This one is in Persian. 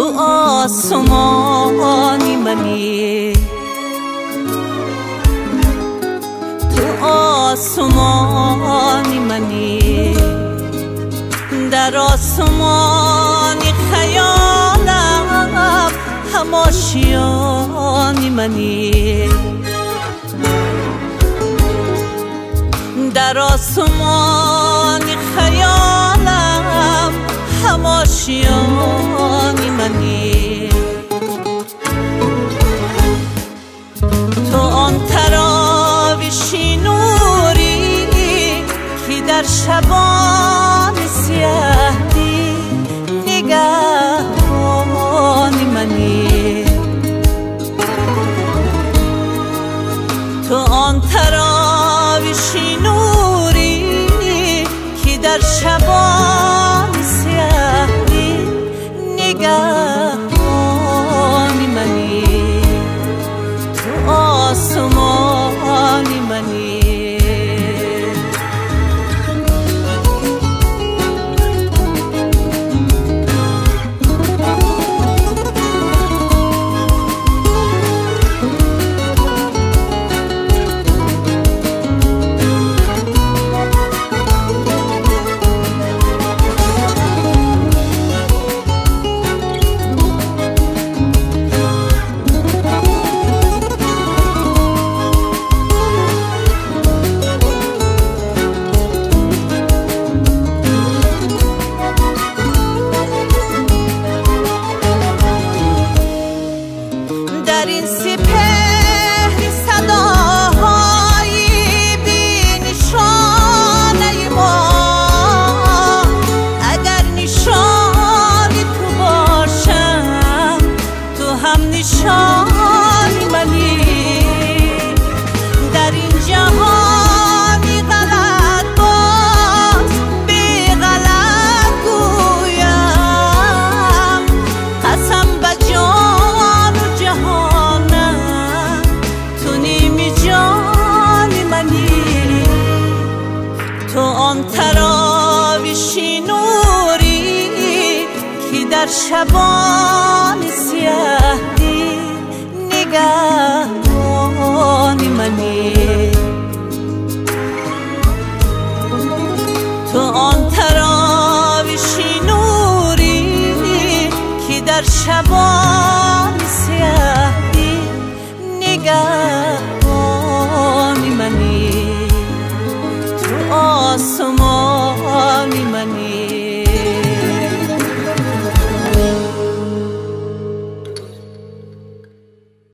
تو آسمانی منی، تو آسمانی منی، در آسمانی خیالم هم آشیانی منی، در آسمانی خیالم هم آشیانی منی. تو آن تراویشی نوری که در شبان سیاهی نگهبانی منی، تو آن تراویشی نوری که در شبان سیاهی نگهبانی منی، تو آسمانی منی. در این سپهر صداهای بی نشانه ما، اگر نشانی تو باشم تو هم نشانی منی، در این جهانی غلط باز بی غلط گویم، قسم به جان و جهانم تو نیمی جانی منی، تو آن تراویشی نوری که در شبان